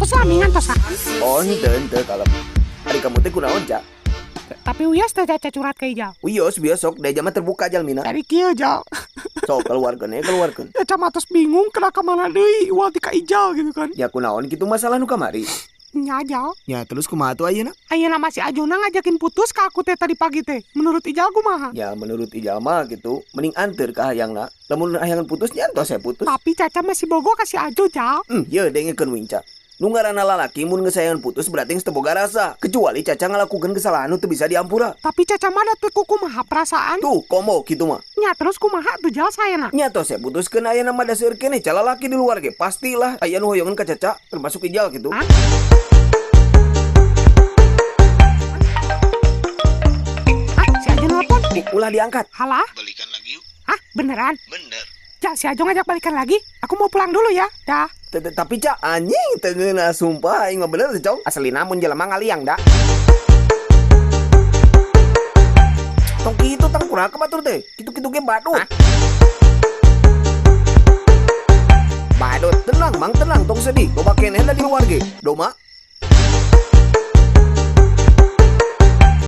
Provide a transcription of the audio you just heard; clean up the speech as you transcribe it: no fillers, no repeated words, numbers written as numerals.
Tos lamingan tosan. Oh, henteu kalem. Ari kamu teh kunaon, Ca? Tapi uyas teh caca curhat ke Ijal. Wios biasa sok deja mah terbuka jalmina. Dari kieu Jal. Sok keluarkeun. Caca mah tos bingung kena ka mana deui ual ti ka Ijal gitu kan. Ya kunaon kitu masalah nu kamari. Nya Jal. Ya terus kumaha tuh ayeuna? Ayeuna masih Ajona ngajakin putus ka aku teh tadi pagi teh. Menurut Ijal kumaha? Ya menurut Ijal mah gitu, mending anteur ka hayangna. Lamun hayangan putus nya tos saya putus. Tapi Caca masih bogo kasih Ajo Jal. Ye dengekeun winca. Nu ngaranna lalaki mun geus putus berarti geus teu boga rasa. Kecuali Caca ngalakukeun kesalahan nu teu bisa diampura. Tapi Caca mah da teu kumaha perasaan. Tuh, komo kitu mah. Nya terus kumaha tuh Jal sayana? Nya tos saya putuskeun ayeuna mah da seueur keneh ca lalaki di luar ge. Pastilah aya nu hoyongan ka Caca termasuk Ijal gitu. Hah? Si Ajo nelpon. Ulah diangkat. Halah? Balikan lagi yuk. Ah, beneran? Bener. Jal, si Ajo ngajak balikan lagi. Aku mau pulang dulu ya. Dah. Tapi Ca anjing teu ngeuna sumpah aing mah bener teh, Cong. Aslina mun jelema ngaliang da. Tong kitu tang kunaha batur teh? Kitu-kitu ge badut. Badut tenang mang tenang tong sedih. Loba keneh da di luar ge. Doma